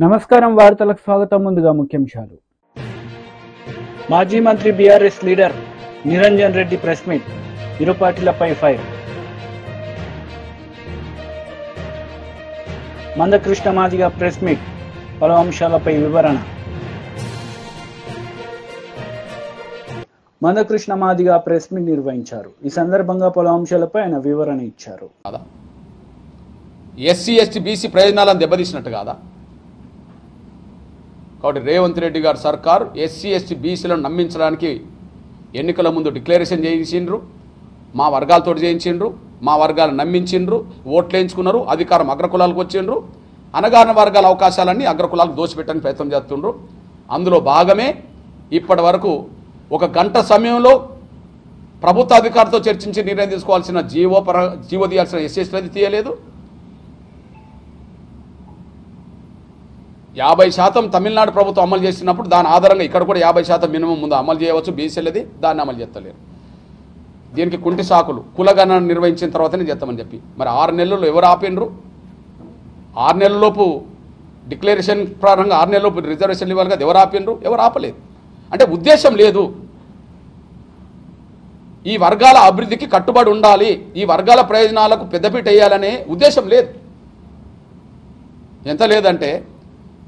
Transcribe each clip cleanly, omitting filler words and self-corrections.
నమస్కారం వార్తలకు స్వాగతం. ముందుగా ముఖ్యాంశాలు. మాజీ మంత్రి BRS leader Niranjan Reddy press meet, ఇరు పార్టీలపై fire. Mandakrishna Madiga press meet, పలు అంశాలపై వివరణ. మందకృష్ణ మాదిగ ప్రెస్ మీట్ నిర్వహించారు. ఈ సందర్భంగా పలు అంశాలపై ఆయన వివరణ ఇచ్చారు. ఎస్సీ ఎస్టీ బీసీ ప్రయోజనాలను దెబ్బతీసినట్టు కాదా? కాబట్టి రేవంత్ రెడ్డి గారు సర్కారు ఎస్సీ ఎస్టీ బీసీలను నమ్మించడానికి ఎన్నికల ముందు డిక్లరేషన్ చేయించిండ్రు, మా వర్గాలతో చేయించిండ్రు, మా వర్గాలను నమ్మించిండ్రు, ఓట్లు వేయించుకున్నారు, అధికారం అగ్రకులాలకు వచ్చిండ్రు, అనగారిన వర్గాల అవకాశాలన్నీ అగ్రకులాలకు దోచిపెట్టడానికి ప్రయత్నం చేస్తుండ్రు. అందులో భాగమే ఇప్పటి వరకు 1 గంట సమయంలో ప్రభుత్వ అధికారులతో చర్చించి నిర్ణయం తీసుకోవాల్సిన జీవో తీయాల్సిన ఎస్సీ తీయలేదు. 50% తమిళనాడు ప్రభుత్వం అమలు చేసినప్పుడు దాని ఆధారంగా ఇక్కడ కూడా 50% మినిమం ముందు అమలు చేయవచ్చు. బీసీలది దాన్ని అమలు చేస్తలేరు. దీనికి కుంటి సాకులు కులగణన నిర్వహించిన తర్వాతనే చేస్తామని చెప్పి మరి 6 నెలల్లో ఎవరు ఆపిండ్రు? 6 నెలలలోపు డిక్లరేషన్ ప్రారంభంగా 6 నెలలలోపు రిజర్వేషన్లు ఇవ్వాలి కదా, ఎవరు ఆపిండ్రు? ఎవరు ఆపలేదు. అంటే ఉద్దేశం లేదు. ఈ వర్గాల అభివృద్ధికి కట్టుబడి ఉండాలి, ఈ వర్గాల ప్రయోజనాలకు పెద్దపీట వేయాలనే ఉద్దేశం లేదు. ఎంత లేదంటే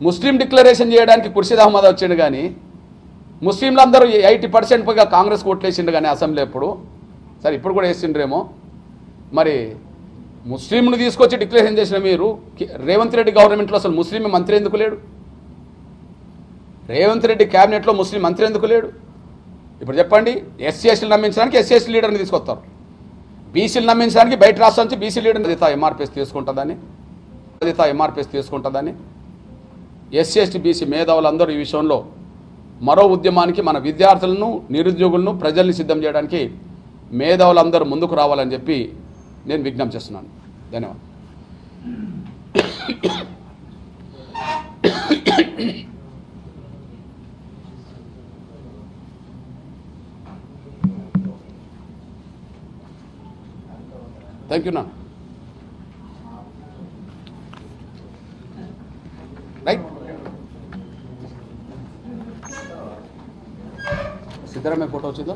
ముస్లిం డిక్లరేషన్ చేయడానికి ఖుర్షీద్ అహ్మద్ వచ్చిండు, కానీ ముస్లింలందరూ 80% పైగా కాంగ్రెస్ ఓట్లేసిండు కానీ అసెంబ్లీ ఎప్పుడు సరే ఇప్పుడు కూడా వేసిండ్రేమో. మరి ముస్లింను తీసుకొచ్చి డిక్లరేషన్ చేసిన మీరు రేవంత్ రెడ్డి గవర్నమెంట్లో అసలు ముస్లిం మంత్రి ఎందుకు లేడు? రేవంత్ రెడ్డి క్యాబినెట్లో ముస్లిం మంత్రి ఎందుకు లేడు? ఇప్పుడు చెప్పండి. ఎస్సీ ఎస్టీలు నమ్మించడానికి ఎస్సీ ఎస్టీ లీడర్ని తీసుకొస్తారు, బీసీలు నమ్మించడానికి బయట రాష్ట్రం నుంచి బీసీ లీడర్ని ఎంఆర్పీఎస్ తీసుకుంటుందని ఎస్సీ ఎస్టీ బీసీ మేధావులందరూ ఈ విషయంలో మరో ఉద్యమానికి మన విద్యార్థులను, నిరుద్యోగులను, ప్రజల్ని సిద్ధం చేయడానికి మేధావులందరూ ముందుకు రావాలని చెప్పి నేను విజ్ఞప్తి చేస్తున్నాను. ధన్యవాదాలు. Thank you. Right. Siddaramaiah photo వచ్చిందో? >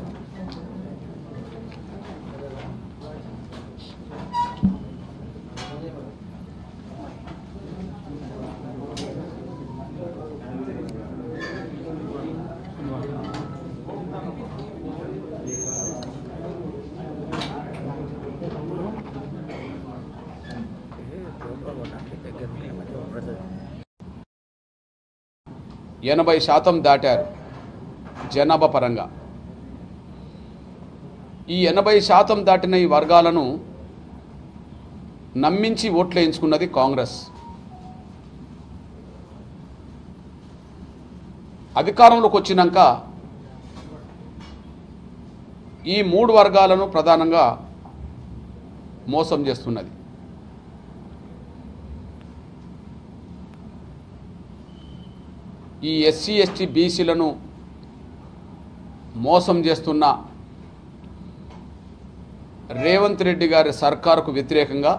80% దాటారు జనాభా పరంగా. ఈ 80% దాటిన ఈ వర్గాలను నమ్మించి ఓట్లు వేయించుకున్నది కాంగ్రెస్. అధికారంలోకి వచ్చినాక ఈ 3 వర్గాలను ప్రధానంగా మోసం చేస్తున్నది. ఈ ఎస్సీ ఎస్టీ బీసీలను మోసం చేస్తున్న రేవంత్ రెడ్డి గారి సర్కారుకు వ్యతిరేకంగా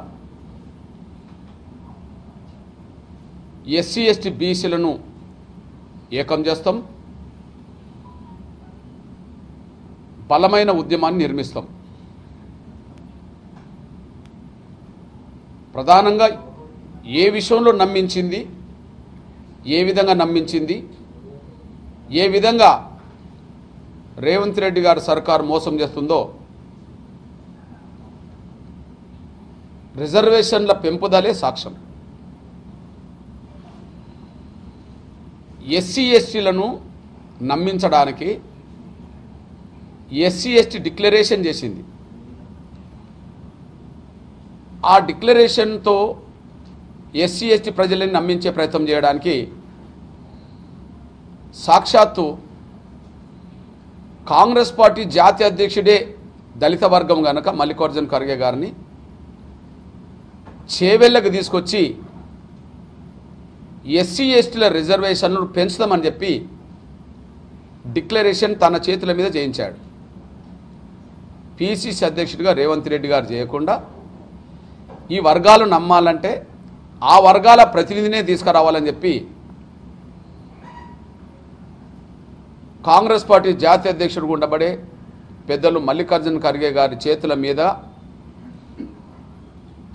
ఎస్సీ ఎస్టీ బీసీలను ఏకం చేస్తాం, బలమైన ఉద్యమాన్ని నిర్మిస్తాం. ప్రధానంగా ఏ విషయంలో నమ్మించింది, ఏ విధంగా నమ్మించింది, ఏ విధంగా రేవంత్ రెడ్డి గారి సర్కారు మోసం చేస్తుందో రిజర్వేషన్ల పెంపుదలే సాక్ష్యం. ఎస్సీ ఎస్టీలను నమ్మించడానికి ఎస్సీ ఎస్టీ డిక్లరేషన్ చేసింది. ఆ డిక్లరేషన్తో ఎస్సీ ఎస్టీ ప్రజలని నమ్మించే ప్రయత్నం చేయడానికి సాక్షాత్తు కాంగ్రెస్ పార్టీ జాతీయ అధ్యక్షుడే దళిత వర్గం కనుక మల్లికార్జున ఖర్గే గారిని చేవెళ్ళకు తీసుకొచ్చి ఎస్సీ ఎస్టీల రిజర్వేషన్లను పెంచుదామని చెప్పి డిక్లరేషన్ తన చేతుల మీద చేయించాడు. పిసిసి అధ్యక్షుడిగా రేవంత్ రెడ్డి గారు చేయకుండా ఈ వర్గాలు నమ్మాలంటే ఆ వర్గాల ప్రతినిధినే తీసుకురావాలని చెప్పి కాంగ్రెస్ పార్టీ జాతీయ అధ్యక్షుడు ఉండబడే పెద్దలు మల్లికార్జున ఖర్గే గారి చేతుల మీద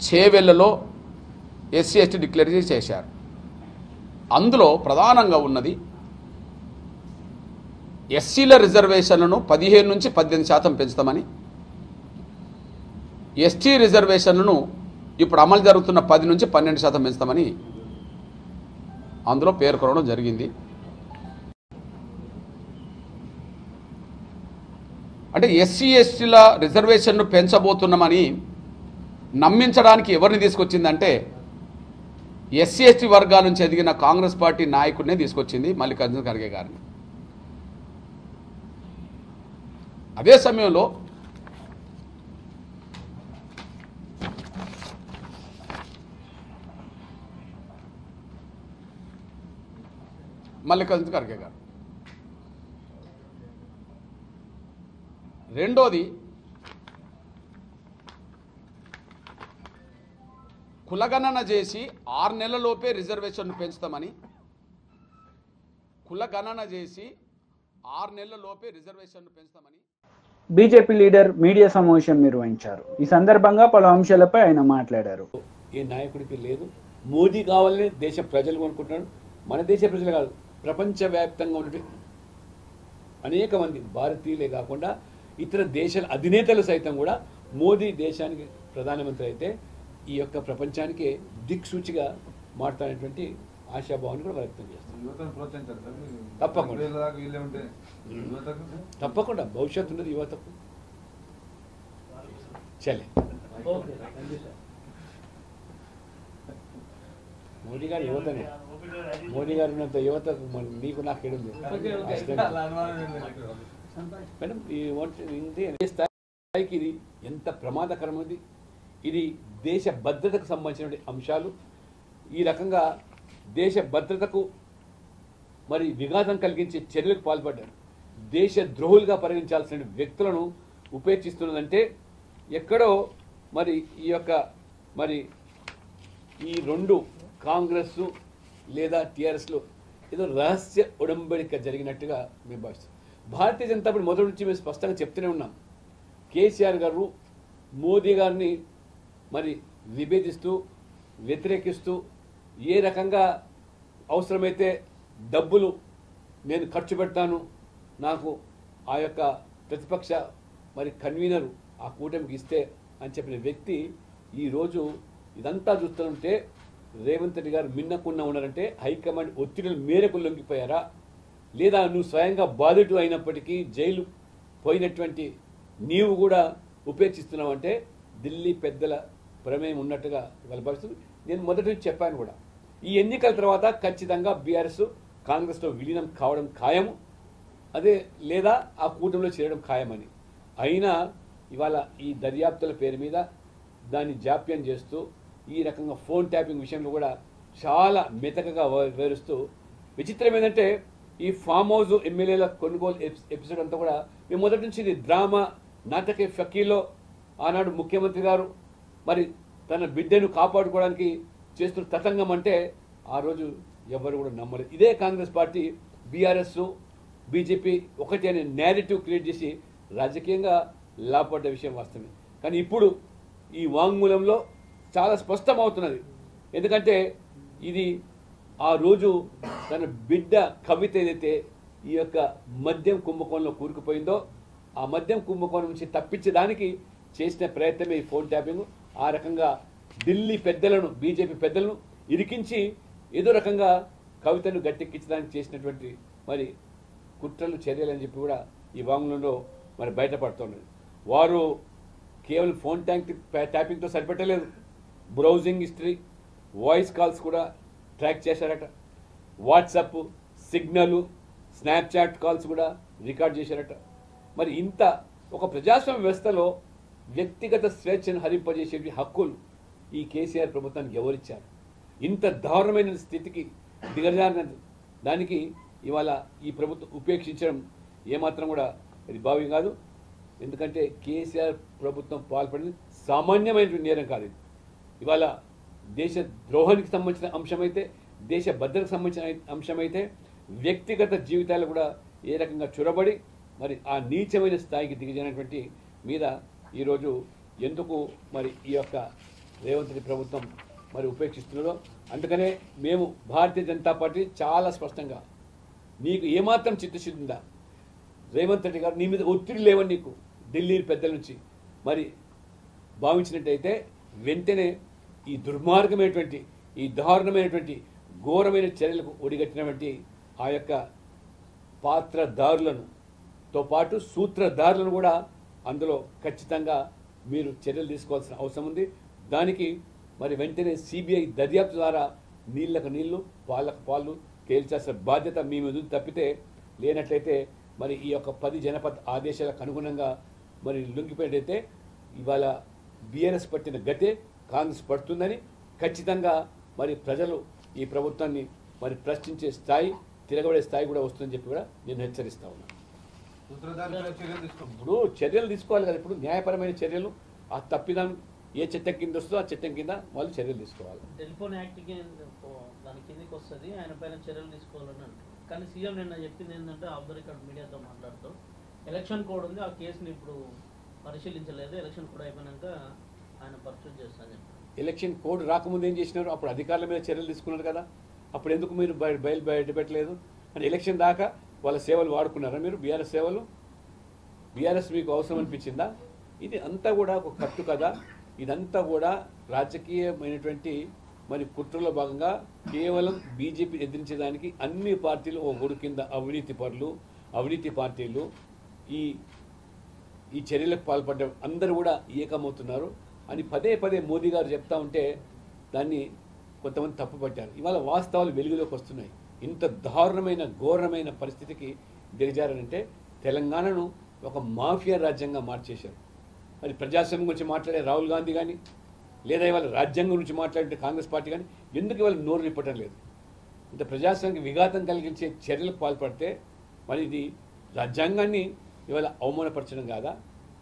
చేవెళ్లలో ఎస్సీ ఎస్టీ డిక్లేర్ చేశారు. అందులో ప్రధానంగా ఉన్నది ఎస్సీల రిజర్వేషన్లను 15 నుంచి 18% పెంచుతామని, ఎస్టీ రిజర్వేషన్లను ఇప్పుడు అమలు జరుగుతున్న 10 నుంచి 12% పెంచుతామని అందులో పేర్కొనడం జరిగింది. అంటే ఎస్సీ ఎస్టీల రిజర్వేషన్ను పెంచబోతున్నామని నమ్మించడానికి ఎవరిని తీసుకొచ్చిందంటే ఎస్సీ ఎస్టీ వర్గాల నుంచి ఎదిగిన కాంగ్రెస్ పార్టీ నాయకుడినే తీసుకొచ్చింది, మల్లికార్జున ఖర్గే గారిని. అదే సమయంలో మల్లికార్జున ఖర్గే గారు రెండోది కులగణన చేసి 6 నెలలలోపే రిజర్వేషన్ను పెంచుతామని, కులగణన చేసి 6 నెలలలోపే రిజర్వేషన్ను పెంచుతామని బీజేపీ లీడర్ మీడియా సమావేశం నిర్వహించారు. ఈ సందర్భంగా పలు అంశాలపై ఆయన మాట్లాడారు. ఏ నాయకుడికి లేదు. మోదీ కావాలని దేశ ప్రజలు అనుకుంటున్నారు. మన దేశ ప్రజలు కాదు, ప్రపంచవ్యాప్తంగా ఉండే అనేక మంది భారతీయులే కాకుండా ఇతర దేశాల అధినేతలు సైతం కూడా మోదీ దేశానికి ప్రధానమంత్రి అయితే ఈ యొక్క ప్రపంచానికి దిక్సూచిగా మాట్లాడేటువంటి ఆశాభావాన్ని కూడా వ్యక్తం చేస్తారు. తప్పకుండా భవిష్యత్తు ఉన్నది యువతకు. చలే మోడీ గారు యువతనే, మోడీ గారు ఉన్నంత యువతకు నీకు నాకు ఏడు మేడం. ఈ స్థాయికి ఇది ఎంత ప్రమాదకరమైనది. ఇది దేశ భద్రతకు సంబంధించిన అంశాలు. ఈ రకంగా దేశ భద్రతకు మరి విఘాతం కలిగించే చర్యలకు పాల్పడ్డారు. దేశ ద్రోహులుగా పరిగణించాల్సిన వ్యక్తులను ఉపేక్షిస్తున్నదంటే ఎక్కడో మరి ఈ యొక్క మరి ఈ రెండు కాంగ్రెస్ లేదా టీఆర్ఎస్లో ఏదో రహస్య ఉడంబడిక జరిగినట్టుగా మేము భావిస్తాం. భారతీయ జనతా పార్టీ మొదటి నుంచి మేము స్పష్టంగా చెప్తూనే ఉన్నాం. కేసీఆర్ గారు మోదీ గారిని మరి విభేదిస్తూ వ్యతిరేకిస్తూ ఏ రకంగా అవసరమైతే డబ్బులు నేను ఖర్చు పెడతాను, నాకు ఆ యొక్క ప్రతిపక్ష మరి కన్వీనరు ఆ కూటమికి ఇస్తే అని చెప్పిన వ్యక్తి ఈరోజు ఇదంతా చూస్తుంటే రేవంత్ రెడ్డి గారు మిన్నకుండా ఉన్నారంటే హైకమాండ్ ఒత్తిడుల మేరకు లొంగిపోయారా, లేదా నువ్వు స్వయంగా బాధితుడు అయినప్పటికీ జైలు పోయినటువంటి నీవు కూడా ఉపేక్షిస్తున్నావు అంటే ఢిల్లీ పెద్దల ప్రమేయం ఉన్నట్టుగా కలపరుస్తుంది. నేను మొదటి నుంచి చెప్పాను కూడా, ఈ ఎన్నికల తర్వాత ఖచ్చితంగా బీఆర్ఎస్ కాంగ్రెస్లో విలీనం కావడం ఖాయము, అదే లేదా ఆ కూటమిలో చేరడం ఖాయమని. అయినా ఇవాళ ఈ దర్యాప్తుల పేరు మీద దాన్ని జాప్యం చేస్తూ ఈ రకంగా ఫోన్ ట్యాపింగ్ విషయంలో కూడా చాలా మెతకగా వివరిస్తూ, విచిత్రం ఏంటంటే ఈ ఫామ్ హౌస్ ఎమ్మెల్యేల కొనుగోలు ఎపిసోడ్ అంతా కూడా మేము మొదటి నుంచి ఇది డ్రామా నాటకే ఫకీలో ఆనాడు ముఖ్యమంత్రి గారు మరి తన బిడ్డను కాపాడుకోవడానికి చేస్తున్న తతంగం అంటే ఆ రోజు ఎవరు కూడా నమ్మలేదు. ఇదే కాంగ్రెస్ పార్టీ బీఆర్ఎస్ బీజేపీ ఒకటి అనే నేరేటివ్ క్రియేట్ చేసి రాజకీయంగా లాభపడ్డ విషయం వాస్తవమే. కానీ ఇప్పుడు ఈ వాంగ్మూలంలో చాలా స్పష్టమవుతున్నది. ఎందుకంటే ఇది ఆ రోజు తన బిడ్డ కవిత ఏదైతే ఈ యొక్క మద్యం కుంభకోణంలో కూరుకుపోయిందో ఆ మద్యం కుంభకోణం నుంచి తప్పించడానికి చేసిన ప్రయత్నమే ఈ ఫోన్ ట్యాపింగ్. ఆ రకంగా ఢిల్లీ పెద్దలను బీజేపీ పెద్దలను ఇరికించి ఏదో రకంగా కవితను గట్టెక్కించడానికి చేసినటువంటి మరి కుట్రలు చర్యలని చెప్పి కూడా ఈ వాంగ్మూలంలో మరి బయటపడుతున్నది. వారు కేవలం ఫోన్ ట్యాపింగ్తో సరిపెట్టలేదు, బ్రౌజింగ్ హిస్టరీ, వాయిస్ కాల్స్ కూడా ట్రాక్ చేశారట, వాట్సాప్, సిగ్నల్, స్నాప్చాట్ కాల్స్ కూడా రికార్డ్ చేశారట. మరి ఇంత ఒక ప్రజాస్వామ్య వ్యవస్థలో వ్యక్తిగత స్వేచ్ఛను హరింపజేసే హక్కులు ఈ కేసీఆర్ ప్రభుత్వానికి ఎవరిచ్చారు? ఇంత దారుణమైన స్థితికి దిగజారిన దానికి ఇవాళ ఈ ప్రభుత్వం ఉపేక్షించడం ఏమాత్రం కూడా ఇది భావ్యం కాదు. ఎందుకంటే కేసీఆర్ ప్రభుత్వం పాల్పడింది సామాన్యమైనటువంటి నేరం కాదు. ఇది ఇవాళ దేశ ద్రోహానికి సంబంధించిన అంశమైతే, దేశ భద్రతకు సంబంధించిన అంశమైతే, వ్యక్తిగత జీవితాలు కూడా ఏ రకంగా చొరబడి మరి ఆ నీచమైన స్థాయికి దిగజారినటువంటి మీద ఈరోజు ఎందుకు మరి ఈ యొక్క రేవంత్ రెడ్డి ప్రభుత్వం మరి ఉపేక్షిస్తున్నదో అందుకనే మేము భారతీయ జనతా పార్టీ చాలా స్పష్టంగా నీకు ఏమాత్రం చిత్తశుద్ధి ఉందా రేవంత్ రెడ్డి గారు నీ మీద ఒత్తిడి లేవని నీకు ఢిల్లీ పెద్దల నుంచి మరి భావించినట్టయితే వెంటనే ఈ దుర్మార్గమైనటువంటి ఈ దారుణమైనటువంటి ఘోరమైన చర్యలకు ఒడిగట్టినటువంటి ఆ యొక్క పాత్రదారులతో పాటు సూత్రధారులను కూడా అందులో ఖచ్చితంగా మీరు చర్యలు తీసుకోవాల్సిన అవసరం ఉంది దానికి మరి వెంటనే సిబిఐ దర్యాప్తు ద్వారా నీళ్లకు నీళ్లు పాలకు పాలు తేల్చాల్సిన బాధ్యత మీ మీద తప్పితే లేనట్లయితే మరి ఈ యొక్క 10 జనపద ఆదేశాలకు అనుగుణంగా మరి లొంగిపోయినట్టయితే ఇవాళ బీఆర్ఎస్ పట్టిన గతే కాంగ్రెస్ పడుతుందని ఖచ్చితంగా మరి ప్రజలు ఈ ప్రభుత్వాన్ని మరి ప్రశ్నించే స్థాయి తిరగబడే స్థాయి కూడా వస్తుందని చెప్పి కూడా నేను హెచ్చరిస్తా ఉన్నాను ఇప్పుడు చర్యలు తీసుకోవాలి కదా ఇప్పుడు న్యాయపరమైన చర్యలు ఆ తప్పిదం ఏ చట్టం కింద వస్తుందో ఆ చట్టం కింద వాళ్ళు చర్యలు తీసుకోవాలి టెలిఫోన్ యాక్ట్ దాని కిందకి వస్తుంది ఆయన పైన చర్యలు తీసుకోవాలని అంటారు కానీ సీఎం నిన్న చెప్పింది ఏంటంటే ఆఫ్ ద రికార్డ్ మీడియాతో మాట్లాడుతూ ఎలక్షన్ కోడ్ ఉంది ఆ కేసుని ఇప్పుడు పరిశీలించలేదు ఎలక్షన్ కోడ్ అయిపోయినాక ఆయన పర్సూట్ చేస్తానని చెప్పారు ఎలక్షన్ కోడ్ రాకముందు ఏం చేసినారు అప్పుడు అధికారుల మీద చర్యలు తీసుకున్నారు కదా అప్పుడు ఎందుకు మీరు బయటపెట్టలేదు అంటే ఎలక్షన్ దాకా వాళ్ళ సేవలు వాడుకున్నారా మీరు బీఆర్ఎస్ సేవలు బీఆర్ఎస్ మీకు అవసరం అనిపించిందా ఇది అంతా కూడా ఒక కట్టు కదా ఇదంతా కూడా రాజకీయమైనటువంటి మరి కుట్రలో భాగంగా కేవలం బీజేపీ ఎదిరించేదానికి అన్ని పార్టీలు ఓ గొడుగు కింద అవినీతి పార్టీలు ఈ చర్యలకు పాల్పడ్డ అందరూ కూడా ఏకమవుతున్నారు అని పదే పదే మోదీ గారు చెప్తా ఉంటే దాన్ని కొంతమంది తప్పుపట్టారు ఇవాళ వాస్తవాలు వెలుగులోకి వస్తున్నాయి ఇంత దారుణమైన ఘోరమైన పరిస్థితికి దిగజారంటే తెలంగాణను ఒక మాఫియా రాజ్యంగా మార్చేశారు మరి ప్రజాస్వామ్యం గురించి మాట్లాడే రాహుల్ గాంధీ కానీ లేదా ఇవాళ రాజ్యాంగం గురించి మాట్లాడే కాంగ్రెస్ పార్టీ కానీ ఎందుకు ఇవాళ నోరు నిప్పటం లేదు ఇంత ప్రజాస్వామ్యానికి విఘాతం కలిగించే చర్యలకు పాల్పడితే మరి ఇది రాజ్యాంగాన్ని ఇవాళ అవమానపరచడం కాదా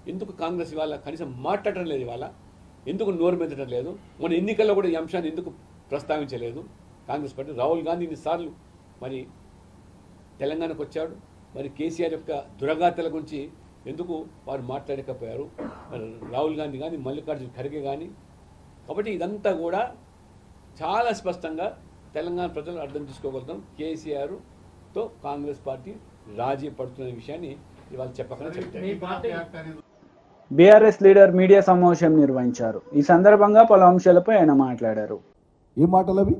ఎందుకు కాంగ్రెస్ ఇవాళ కనీసం మాట్లాడటం లేదు ఇవాళ ఎందుకు నోరు మెదటం లేదు మన ఎన్నికల్లో కూడా ఈ అంశాన్ని ఎందుకు ప్రస్తావించలేదు కాంగ్రెస్ పార్టీ రాహుల్ గాంధీ ఇన్నిసార్లు మరి తెలంగాణకు వచ్చాడు మరి కేసీఆర్ యొక్క దురగాతల గురించి ఎందుకు వారు మాట్లాడకపోయారు మరి రాహుల్ గాంధీ కానీ మల్లికార్జున ఖర్గే కానీ కాబట్టి ఇదంతా కూడా చాలా స్పష్టంగా తెలంగాణ ప్రజలు అర్థం చేసుకోగలుగుతాం కేసీఆర్తో కాంగ్రెస్ పార్టీ రాజీ పడుతున్న విషయాన్ని ఇవాళ చెప్పకుండా చెప్తారు బీఆర్ఎస్ లీడర్ మీడియా సమావేశం నిర్వహించారు ఈ సందర్భంగా పలు అంశాలపై ఆయన మాట్లాడారు ఏ మాటలు అవి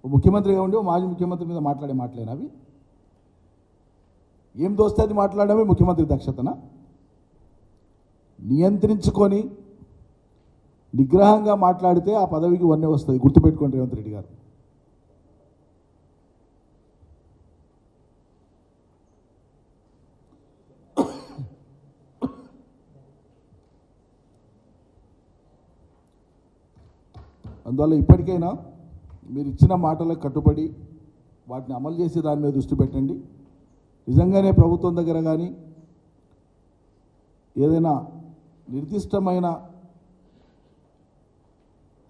ముఖ్యమంత్రిగా ఉండి మాజీ ముఖ్యమంత్రి మీద మాట్లాడే మాటలేనా అవి ఏం దోస్తే అది మాట్లాడమే ముఖ్యమంత్రి దక్షతన నియంత్రించుకొని నిగ్రహంగా మాట్లాడితే ఆ పదవికి వన్నె వస్తుంది గుర్తుపెట్టుకోండి రేవంత్ రెడ్డి గారు అందువల్ల ఇప్పటికైనా మీరు ఇచ్చిన మాటలకు కట్టుబడి వాటిని అమలు చేసే దాని మీద దృష్టి పెట్టండి నిజంగానే ప్రభుత్వం దగ్గర కానీ ఏదైనా నిర్దిష్టమైన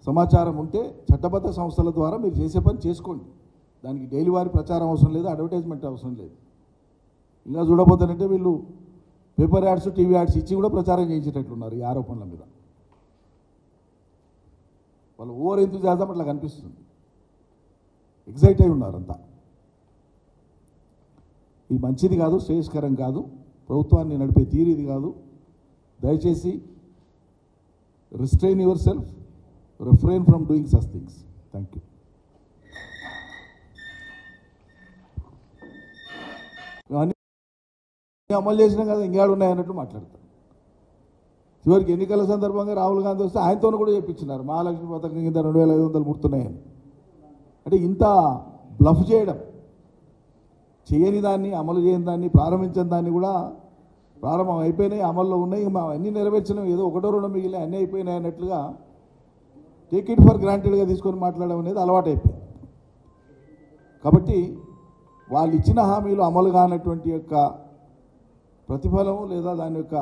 సమాచారం ఉంటే చట్టబద్ధ సంస్థల ద్వారా మీరు చేసే పని చేసుకోండి దానికి డైలీ వారి ప్రచారం అవసరం లేదు అడ్వర్టైజ్మెంట్ అవసరం లేదు ఇంకా చూడబోతానంటే వీళ్ళు పేపర్ యాడ్స్ టీవీ యాడ్స్ ఇచ్చి కూడా ప్రచారం చేయించేటట్లున్నారు ఈ ఆరోపణల మీద వాళ్ళు ఓవర్ ఎంతూజియాజం అట్లా కనిపిస్తుంది ఎగ్జైట్ అయి ఉన్నారు అంతా ఇది మంచిది కాదు శ్రేయస్కరం కాదు ప్రభుత్వాన్ని నడిపే తీరు ఇది కాదు దయచేసి restrain your self refrain from doing such things thank you అన్నీ అమలు చేసినాం కదా ఇంకేడు ఉన్నాయన్నట్టు మాట్లాడతారు చివరికి ఎన్నికల సందర్భంగా రాహుల్ గాంధీ వస్తే ఆయనతో కూడా చెప్పించినారు మహాలక్ష్మి పథకం కింద 2500 ముడుతున్నాయని అంటే ఇంత బ్లఫ్ చేయడం చేయని దాన్ని అమలు చేయని దాన్ని ప్రారంభించని దాన్ని కూడా ప్రారంభం అయిపోయినాయి అమల్లో ఉన్నాయి అన్నీ నెరవేర్చడం ఏదో ఒకటో రెండో మిగిలిన అన్నీ అయిపోయినాయి అన్నట్లుగా టేక్ ఇట్ ఫర్ గ్రాంటెడ్గా తీసుకొని మాట్లాడడం అనేది అలవాటు అయిపోయింది కాబట్టి వాళ్ళు ఇచ్చిన హామీలు అమలు కానటువంటి యొక్క ప్రతిఫలం లేదా దాని యొక్క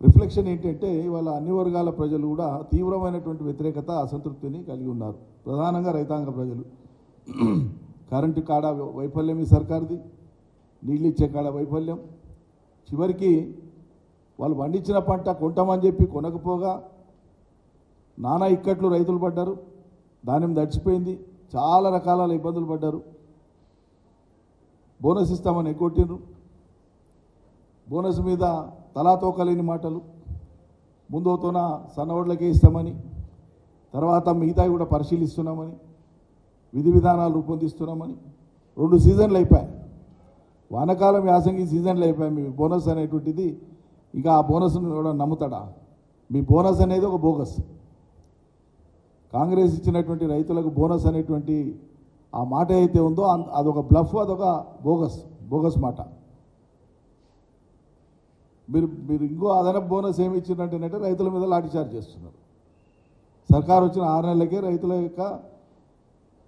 రిఫ్లెక్షన్ ఏంటంటే ఇవాళ అన్ని వర్గాల ప్రజలు కూడా తీవ్రమైనటువంటి వ్యతిరేకత అసంతృప్తిని కలిగి ఉన్నారు ప్రధానంగా రైతాంగ ప్రజలు కరెంటు కాడ వైఫల్యం ఈ సర్కార్ది నీళ్ళు ఇచ్చే కాడ వైఫల్యం, చివరికి వాళ్ళు పండించిన పంట కొంటామని చెప్పి కొనకపోగా నానా ఇక్కట్లు రైతులు పడ్డారు, ధాన్యం దడిచిపోయింది, చాలా రకాల ఇబ్బందులు పడ్డారు. బోనస్ ఇస్తామని ఎగ్గొట్టిండ్రు, బోనస్ మీద తలాతోకలేని మాటలు, ముందోతోన సన్నోడ్లకే ఇస్తామని, తర్వాత మిగతావి కూడా పరిశీలిస్తున్నామని, విధి విధానాలు రూపొందిస్తున్నామని. 2 సీజన్లు అయిపోయాయి, వానకాలం యాసంగి సీజన్లు అయిపోయాయి. మీ బోనస్ అనేటువంటిది ఇంకా ఆ బోనస్ను కూడా నమ్ముతాడా? మీ బోనస్ అనేది ఒక బోగస్. కాంగ్రెస్ ఇచ్చినటువంటి రైతులకు బోనస్ అనేటువంటి ఆ మాట అయితే ఉందో అదొక బ్లఫ్, అదొక బోగస్ మాట. మీరు ఇంకో అదనపు బోనస్ ఏమి ఇచ్చిందంటేనంటే రైతుల మీద లాఠీచార్జ్ చేస్తున్నారు. సర్కారు వచ్చిన 6 నెలలకే రైతుల యొక్క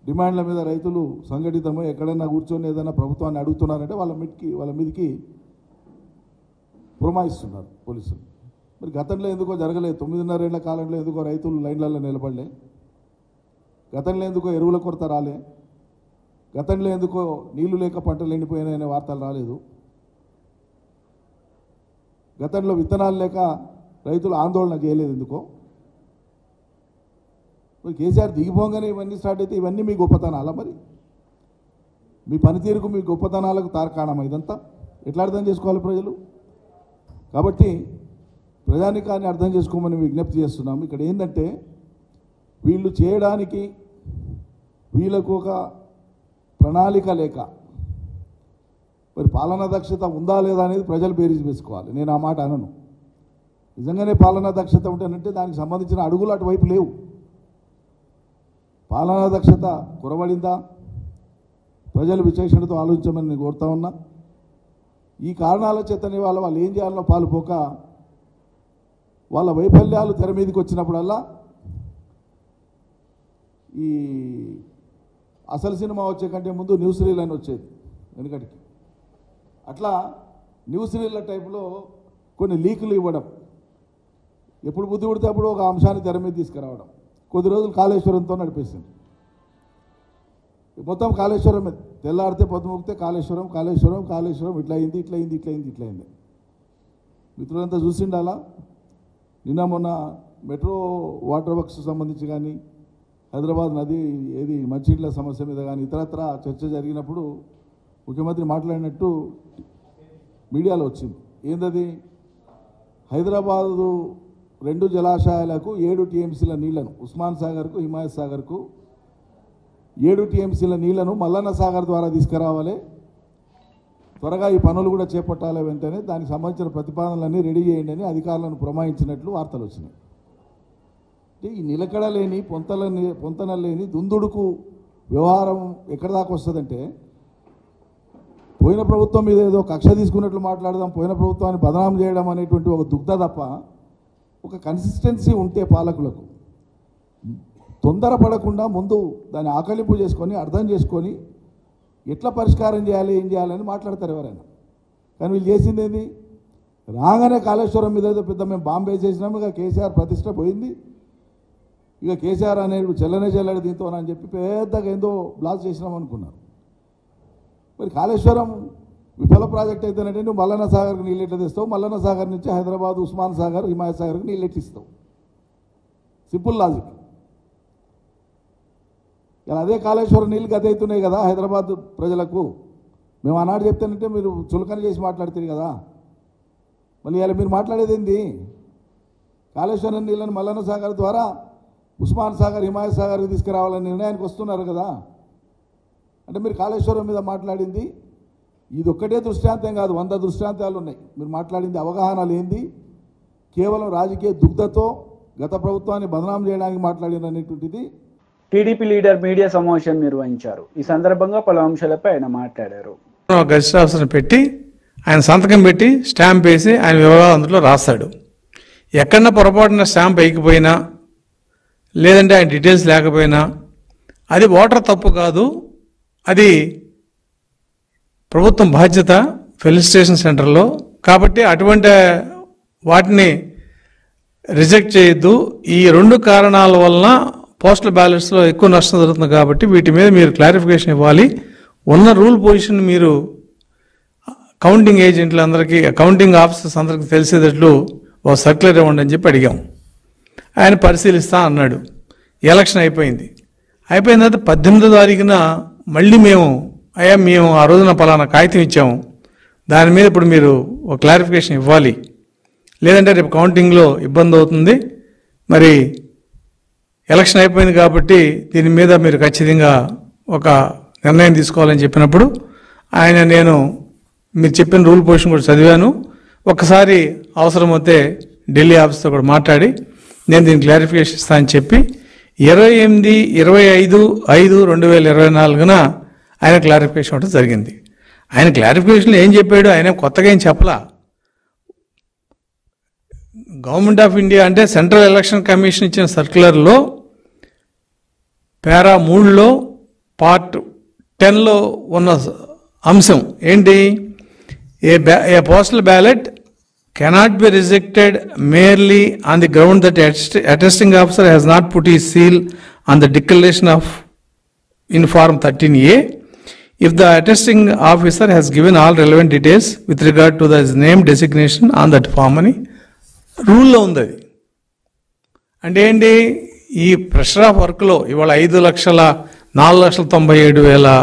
డిమాండ్ల మీద రైతులు సంఘటితమై ఎక్కడైనా కూర్చొని ఏదైనా ప్రభుత్వాన్ని అడుగుతున్నారంటే వాళ్ళ మీదకి పురమాయిస్తున్నారు పోలీసులు. మరి గతంలో ఎందుకో జరగలేదు? 9.5 ఏళ్ల కాలంలో ఎందుకో రైతులు లైన్లలో నిలబడలే? గతంలో ఎందుకో ఎరువుల కొరత రాలే? గతంలో ఎందుకో నీళ్లు లేక పంటలు ఎండిపోయినాయనే వార్తలు రాలేదు? గతంలో విత్తనాలు లేక రైతులు ఆందోళన చేయలేదు ఎందుకో? మరి కేసీఆర్ దిగిపోగానే ఇవన్నీ స్టార్ట్ అయితే ఇవన్నీ మీ గొప్పతనాలా? మరి మీ పనితీరుకు, మీ గొప్పతనాలకు తార్కాణమా ఇదంతా? ఎట్లా అర్థం చేసుకోవాలి ప్రజలు? కాబట్టి ప్రజానికాన్ని అర్థం చేసుకోమని విజ్ఞప్తి చేస్తున్నాము. ఇక్కడ ఏంటంటే వీళ్ళు చేయడానికి వీళ్ళకు ఒక ప్రణాళిక లేక, మరి పాలనా దక్షత ఉందా లేదా అనేది ప్రజలు బేరీజ్ వేసుకోవాలి. నేను ఆ మాట అనను. నిజంగానే పాలనా దక్షత ఉంటేనంటే దానికి సంబంధించిన అడుగులు అటువైపు లేవు. పాలనా దక్షత కొరబడిందా? ప్రజలు విచక్షణతో ఆలోచించమని నేను కోరుతా ఉన్నా. ఈ కారణాల చేతనే వాళ్ళు ఏం చేయాలనో పాలుపోక వాళ్ళ వైఫల్యాలు తెర మీదకి వచ్చినప్పుడల్లా ఈ అసలు సినిమా వచ్చే కంటే ముందు న్యూస్ రీల్ అని వచ్చేది వెనుకటికి. అట్లా న్యూస్ రీల్ల టైపులో కొన్ని లీకులు ఇవ్వడం, ఎప్పుడు బుద్ధి పుడితే అప్పుడు ఒక అంశాన్ని తెర మీద తీసుకురావడం. కొద్ది రోజులు కాళేశ్వరంతో నడిపేసింది. మొత్తం కాళేశ్వరం తెల్లారితే పొద్దుముగితే కాళేశ్వరం కాళేశ్వరం కాళేశ్వరం ఇట్లా అయింది ఇట్లా అయింది ఇట్లా అయింది ఇట్లా అయింది. మిత్రులంతా చూసిండాలా? నిన్న మొన్న మెట్రో వాటర్ వర్క్స్ సంబంధించి కానీ, హైదరాబాద్ నది ఏది మంచినీళ్ళ సమస్య మీద కానీ ఇతరత్ర చర్చ జరిగినప్పుడు ముఖ్యమంత్రి మాట్లాడినట్టు మీడియాలో వచ్చింది. ఏందది? హైదరాబాదు 2 జలాశయాలకు 7 టీఎంసీల నీళ్లను, ఉస్మాన్ సాగర్కు హిమాయత్ సాగర్కు 7 టీఎంసీల నీళ్లను మల్లన్న సాగర్ ద్వారా తీసుకురావాలి, త్వరగా ఈ పనులు కూడా చేపట్టాలి, వెంటనే దానికి సంబంధించిన ప్రతిపాదనలన్నీ రెడీ చేయండి అని అధికారులను పురమాయించినట్లు వార్తలు వచ్చినాయి. అంటే ఈ నిలకడ లేని పొంతన లేని దుందుడుకు వ్యవహారం ఎక్కడి దాకా వస్తుందంటే, పోయిన ప్రభుత్వం మీద ఏదో కక్ష తీసుకున్నట్లు మాట్లాడదాం, పోయిన ప్రభుత్వాన్ని బదనాం చేయడం అనేటువంటి ఒక దుగ్ధ తప్ప ఒక కన్సిస్టెన్సీ ఉంటే పాలకులకు తొందరపడకుండా ముందు దాన్ని ఆకలింపు చేసుకొని అర్థం చేసుకొని ఎట్లా పరిష్కారం చేయాలి, ఏం చేయాలని మాట్లాడతారు ఎవరైనా. కానీ వీళ్ళు చేసింది ఏంది? రాగానే కాళేశ్వరం మీద ఏదో పెద్ద మేము బాంబే చేసినాము, ఇక కేసీఆర్ ప్రతిష్ట పోయింది, ఇక కేసీఆర్ అనేది చెల్లడు దీంతో అని చెప్పి పెద్దగా ఏందో బ్లాస్ట్ చేసినాం అనుకున్నారు. మరి కాళేశ్వరం విఫల ప్రాజెక్ట్ అయితేనంటే నువ్వు మల్లన్న సాగర్కి నీళ్ళు ఎట్లా తెస్తావు? మల్లన్న సాగర్ నుంచి హైదరాబాద్ ఉస్మాన్ సాగర్ హిమాయత్ సాగర్కి నీళ్ళు ఎట్టిస్తావు? Simple logic. ఇలా అదే కాళేశ్వరం నీళ్ళు గత అవుతున్నాయి కదా హైదరాబాద్ ప్రజలకు. మేము ఆనాడు చెప్తానంటే మీరు చులకన చేసి మాట్లాడుతుంది కదా. మళ్ళీ ఇలా మీరు మాట్లాడేది ఏంది? కాళేశ్వరం నీళ్ళని మల్లన్న సాగర్ ద్వారా ఉస్మాన్ సాగర్ హిమాయత్ సాగర్కి తీసుకురావాలని నిర్ణయానికి వస్తున్నారు కదా. అంటే మీరు కాళేశ్వరం మీద మాట్లాడింది ఇది ఒక్కటే దృష్టాంతం కాదు, 100 దృష్టాంతాలు ఉన్నాయి. మీరు మాట్లాడింది అవగాహన లేనిది, కేవలం రాజకీయ దుగ్ధతో గత ప్రభుత్వాన్ని బదనాం చేయడానికి మాట్లాడినటువంటిది. టీడీపీ లీడర్ మీడియా సమావేశం నిర్వహించారు. ఈ సందర్భంగా పలు అంశాలపై ఆయన మాట్లాడారు. గెస్ట్ ఆఫీసర్ని పెట్టి ఆయన సంతకం పెట్టి స్టాంప్ వేసి ఆయన వివరాలు అందులో రాస్తాడు. ఎక్కడన్నా పొరపాటున స్టాంప్ వేయకపోయినా లేదంటే ఆయన డీటెయిల్స్ లేకపోయినా అది ఓటర్ తప్పు కాదు, అది ప్రభుత్వం బాధ్యత ఫెలిసిటేషన్ సెంటర్లో. కాబట్టి అటువంటి వాటిని రిజెక్ట్ చేయొద్దు. ఈ 2 కారణాల వలన పోస్టల్ బ్యాలెట్స్లో ఎక్కువ నష్టం జరుగుతుంది కాబట్టి వీటి మీద మీరు క్లారిఫికేషన్ ఇవ్వాలి. ఉన్న రూల్ పొజిషన్ మీరు కౌంటింగ్ ఏజెంట్లందరికీ, కౌంటింగ్ ఆఫీసర్స్ అందరికీ తెలిసేటట్లు ఓ సర్క్యులర్ ఇవ్వండి అని చెప్పి అడిగాం. ఆయన పరిశీలిస్తా అన్నాడు. ఎలక్షన్ అయిపోయింది. అయిపోయిన తర్వాత 18వ తారీఖున మళ్ళీ మేము ఆ రోజున పలానా కాగితం ఇచ్చాము, దాని మీద ఇప్పుడు మీరు ఒక క్లారిఫికేషన్ ఇవ్వాలి, లేదంటే రేపు కౌంటింగ్లో ఇబ్బంది అవుతుంది, మరి ఎలక్షన్ అయిపోయింది కాబట్టి దీని మీద మీరు ఖచ్చితంగా ఒక నిర్ణయం తీసుకోవాలని చెప్పినప్పుడు నేను మీరు చెప్పిన రూల్ పొజిషన్ కూడా చదివాను, ఒక్కసారి అవసరమైతే ఢిల్లీ ఆఫీస్తో కూడా మాట్లాడి నేను దీన్ని క్లారిఫికేషన్ ఇస్తానని చెప్పి 28/5/2024 ఆయన క్లారిఫికేషన్ ఇవ్వడం జరిగింది. ఆయన క్లారిఫికేషన్లో ఏం చెప్పాడు, ఆయన కొత్తగా ఏం చెప్పలా. గవర్నమెంట్ ఆఫ్ ఇండియా అంటే సెంట్రల్ ఎలక్షన్ కమిషన్ ఇచ్చిన సర్క్యులర్లో పారా 3లో పార్ట్ 10లో ఉన్న అంశం ఏంటి, a postal ballot cannot be rejected merely on the ground that attesting officer has not put his seal on the declaration of in form 13A if the attesting officer has given all relevant details with regard to the name designation on that form అని రూల్లో ఉంది. అది అంటే ఏంటి, ఈ pressure of వర్క్లో ఇవాళ 5,04,97,000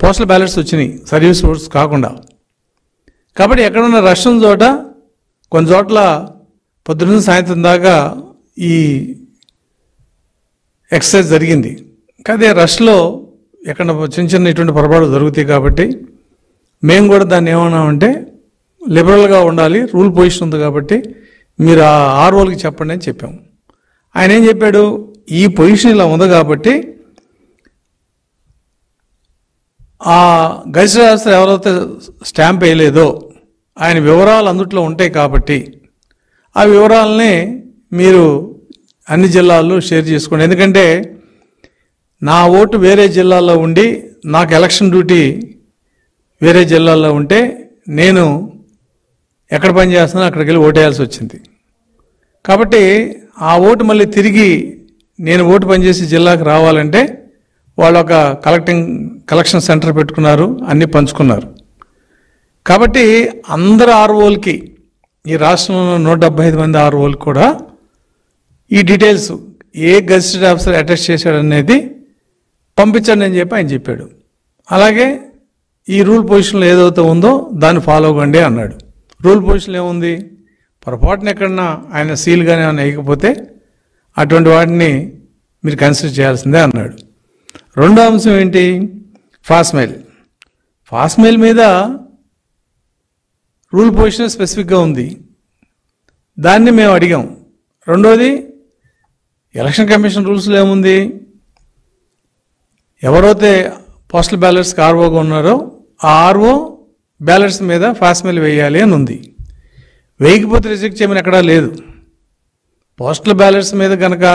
postal ballots వచ్చినాయి service oats కాకుండా. కాబట్టి ఎక్కడున్న రష్ ఉన్న చోట కొన్ని చోట్ల పొద్దున్న సాయంత్రం దాకా ఈ ఎక్సర్సైజ్ జరిగింది. కానీ రష్లో ఎక్కడ చిన్న చిన్న ఇటువంటి పొరపాటు జరుగుతాయి. కాబట్టి మేము కూడా దాన్ని ఏమన్నామంటే లిబరల్గా ఉండాలి, రూల్ పొజిషన్ ఉంది కాబట్టి మీరు ఆ ఆర్ఓలకి చెప్పండి అని చెప్పాము. ఆయన ఏం చెప్పాడు, ఈ పొజిషన్ ఇలా ఉంది కాబట్టి ఆ గజిటెడ్ ఆఫీసర్ ఎవరైతే స్టాంప్ వేయలేదో ఆయన వివరాలు అందుట్లో ఉంటాయి కాబట్టి ఆ వివరాలని మీరు అన్ని జిల్లాల్లో షేర్ చేసుకోండి. ఎందుకంటే నా ఓటు వేరే జిల్లాలో ఉండి నాకు ఎలక్షన్ డ్యూటీ వేరే జిల్లాలో ఉంటే నేను ఎక్కడ పని చేస్తున్నానో అక్కడికి వెళ్ళి ఓటేయాల్సి వచ్చింది. కాబట్టి ఆ ఓటు మళ్ళీ తిరిగి నేను ఓటు పనిచేసే జిల్లాకు రావాలంటే వాళ్ళు ఒక కలెక్షన్ సెంటర్ పెట్టుకున్నారు, అన్నీ పంచుకున్నారు. కాబట్టి అందరు ఆర్ఓలకి, ఈ రాష్ట్రంలో 175 మంది ఆర్ఓలకి కూడా ఈ డీటెయిల్స్ ఏ గజిటెడ్ ఆఫీసర్ అటెస్ట్ చేశాడనేది పంపించండి అని చెప్పి ఆయన చెప్పాడు. అలాగే ఈ రూల్ పొజిషన్లో ఏదైతే ఉందో దాన్ని ఫాలో అవ్వండి అన్నాడు. రూల్ పొజిషన్లో ఏముంది, పొరపాటున ఎక్కడన్నా ఆయన సీల్ కానీ ఏమైనా వేయకపోతే అటువంటి వాటిని మీరు కన్సిడర్ చేయాల్సిందే అన్నాడు. రెండో అంశం ఏంటి, ఫాస్మెయిల్. ఫాస్మెయిల్ మీద రూల్ పొజిషన్ స్పెసిఫిక్గా ఉంది, దాన్ని మేము అడిగాం. రెండోది ఎలక్షన్ కమిషన్ రూల్స్లో ఏముంది, ఎవరైతే పోస్టల్ బ్యాలెట్స్కి ఆర్ఓగా ఉన్నారో ఆ ఆర్ఓ బ్యాలెట్స్ మీద ఫాస్మెయిల్ వేయాలి అని ఉంది. వేయకపోతే రిజెక్ట్ చేయమని ఎక్కడా లేదు. పోస్టల్ బ్యాలెట్స్ మీద కనుక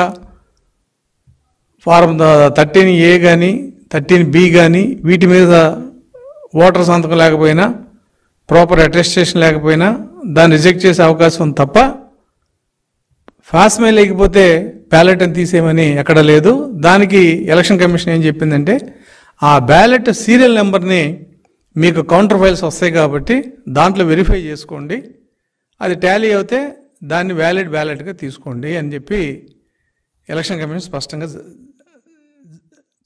ఫారం 13A కానీ 13B కానీ వీటి మీద ఓటర్ సంతకం లేకపోయినా, ప్రాపర్ అటెస్టేషన్ లేకపోయినా దాన్ని రిజెక్ట్ చేసే అవకాశం ఉంది తప్ప ఫాస్మెయిల్ లేకపోతే బ్యాలెట్ అని తీసేయమని ఎక్కడ లేదు. దానికి ఎలక్షన్ కమిషన్ ఏం చెప్పిందంటే ఆ బ్యాలెట్ సీరియల్ నెంబర్ని మీకు కౌంటర్ ఫైల్స్ వస్తాయి కాబట్టి దాంట్లో వెరిఫై చేసుకోండి, అది టాలీ అవుతే దాన్ని వ్యాలిడ్ బ్యాలెట్గా తీసుకోండి అని చెప్పి ఎలక్షన్ కమిషన్ స్పష్టంగా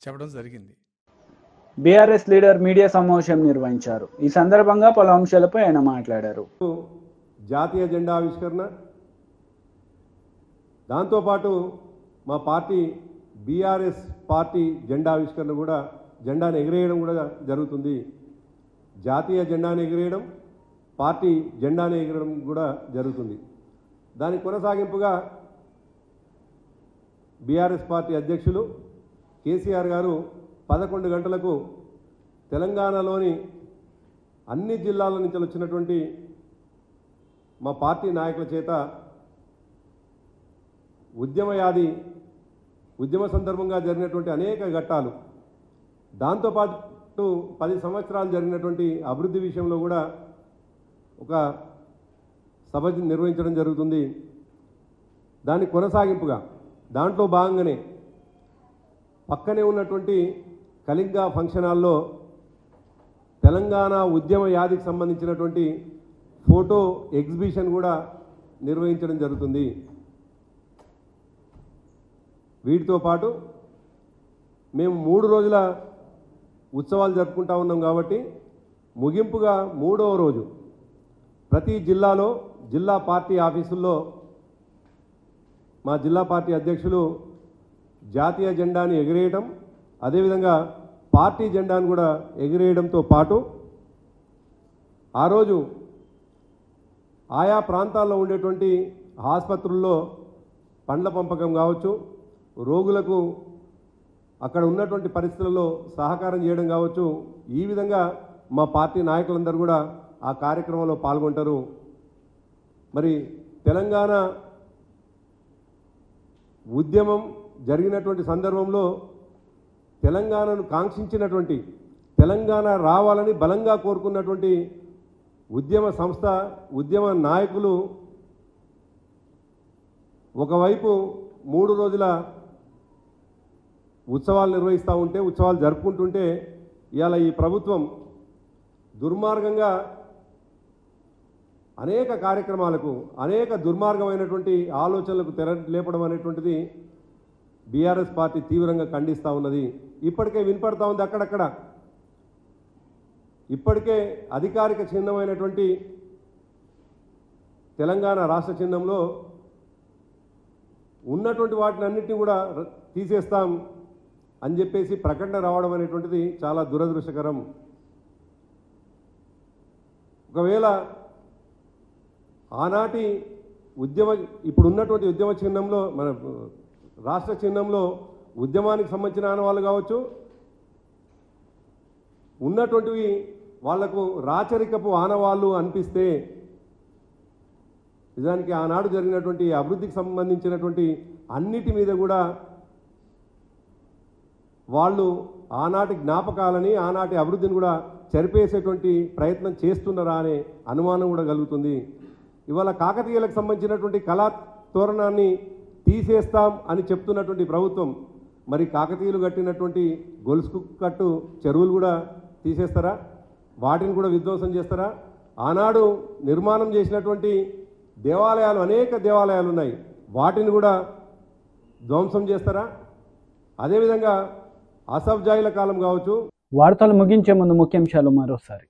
చెప్పడం జరిగింది. బీఆర్ఎస్ లీడర్ మీడియా సమావేశం నిర్వహించారు. ఈ సందర్భంగా పలు అంశాలపై ఆయన మాట్లాడారు. జాతీయ జెండా ఆవిష్కరణ, దాంతోపాటు మా పార్టీ బీఆర్ఎస్ పార్టీ జెండా ఆవిష్కరణ కూడా, జెండాను ఎగిరేయడం కూడా జరుగుతుంది. జాతీయ జెండాను ఎగిరేయడం, పార్టీ జెండాను ఎగిరడం కూడా జరుగుతుంది. దాని కొనసాగింపుగా బీఆర్ఎస్ పార్టీ అధ్యక్షులు కేసీఆర్ గారు 11 గంటలకు తెలంగాణలోని అన్ని జిల్లాల నుంచి వచ్చినటువంటి మా పార్టీ నాయకుల చేత ఉద్యమ సందర్భంగా జరిగినటువంటి అనేక ఘట్టాలు, దాంతోపాటు 10 సంవత్సరాలు జరిగినటువంటి అభివృద్ధి విషయంలో కూడా ఒక సభ నిర్వహించడం జరుగుతుంది. దాని కొనసాగింపుగా దాంట్లో భాగంగానే పక్కనే ఉన్నటువంటి కళింగ ఫంక్షన్ హాల్లో తెలంగాణ ఉద్యమ యాదికి సంబంధించినటువంటి ఫోటో ఎగ్జిబిషన్ కూడా నిర్వహించడం జరుగుతుంది. వీటితో పాటు మేము 3 రోజుల ఉత్సవాలు జరుపుకుంటా ఉన్నాం కాబట్టి ముగింపుగా 3వ రోజు ప్రతి జిల్లాలో జిల్లా పార్టీ ఆఫీసుల్లో మా జిల్లా పార్టీ అధ్యక్షులు జాతీయ జెండాని ఎగిరేయడం, అదేవిధంగా పార్టీ జెండాను కూడా ఎగిరేయడంతో పాటు ఆ రోజు ఆయా ప్రాంతాల్లో ఉండేటువంటి ఆసుపత్రుల్లో పండ్ల పంపకం కావచ్చు, రోగులకు అక్కడ ఉన్నటువంటి పరిస్థితులలో సహకారం చేయడం కావచ్చు, ఈ విధంగా మా పార్టీ నాయకులందరూ కూడా ఆ కార్యక్రమంలో పాల్గొంటారు. మరి తెలంగాణ ఉద్యమం జరిగినటువంటి సందర్భంలో తెలంగాణను కాంక్షించినటువంటి, తెలంగాణ రావాలని బలంగా కోరుకున్నటువంటి ఉద్యమ సంస్థ, ఉద్యమ నాయకులు ఒకవైపు 3 రోజుల ఉత్సవాలు నిర్వహిస్తూ ఉంటే, ఉత్సవాలు జరుపుకుంటుంటే, ఇవాళ ఈ ప్రభుత్వం దుర్మార్గంగా అనేక కార్యక్రమాలకు, అనేక దుర్మార్గమైనటువంటి ఆలోచనలకు తెర లేపడం అనేటువంటిది బీఆర్ఎస్ పార్టీ తీవ్రంగా ఖండిస్తూ ఉన్నది. ఇప్పటికే వినపడతా ఉంది అక్కడక్కడ. ఇప్పటికే అధికారిక చిహ్నమైనటువంటి తెలంగాణ రాష్ట్ర చిహ్నంలో ఉన్నటువంటి వాటిని అన్నింటినీ కూడా తీసేస్తాం అని చెప్పేసి ప్రకటన రావడం అనేటువంటిది చాలా దురదృష్టకరం. ఒకవేళ ఆనాటి ఇప్పుడు ఉన్నటువంటి ఉద్యమ చిహ్నంలో, మన రాష్ట్ర చిహ్నంలో ఉద్యమానికి సంబంధించిన ఆనవాళ్ళు కావచ్చు, ఉన్నటువంటివి వాళ్లకు రాచరికపు ఆనవాళ్ళు అనిపిస్తే, నిజానికి ఆనాడు జరిగినటువంటి అభివృద్ధికి సంబంధించినటువంటి అన్నిటి మీద కూడా వాళ్ళు ఆనాటి జ్ఞాపకాలని, ఆనాటి అభివృద్ధిని కూడా చెరిపేసేటువంటి ప్రయత్నం చేస్తున్నారా అనే అనుమానం కూడా కలుగుతుంది. ఇవాళ కాకతీయులకు సంబంధించినటువంటి కళా తోరణాన్ని తీసేస్తాం అని చెప్తున్నటువంటి ప్రభుత్వం, మరి కాకతీయులు కట్టినటువంటి గొలుసు కట్టు చెరువులు కూడా తీసేస్తారా? వాటిని కూడా విధ్వంసం చేస్తారా? ఆనాడు నిర్మాణం చేసినటువంటి దేవాలయాలు, అనేక దేవాలయాలు ఉన్నాయి, వాటిని కూడా ధ్వంసం చేస్తారా? అదేవిధంగా అసఫ్జాయిల కాలం కావచ్చు. వార్తలు ముగించే ముందు ముఖ్యాంశాలు మరోసారి.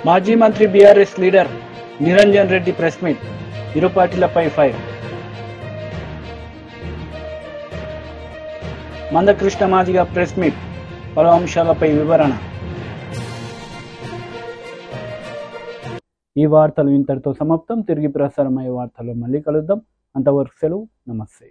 మాజీ మంత్రి BRS leader Niranjan Reddy press meet, ఇరు పార్టీలపై fire. Mandakrishna Madiga press meet, పలు అంశాలపై వివరణ. ఈ వార్తలు ఇంతటితో సమాప్తం. తిరిగి ప్రసారమయ్యే వార్తల్లో మళ్ళీ కలుద్దాం. అంతవరకు సెలవు. నమస్తే.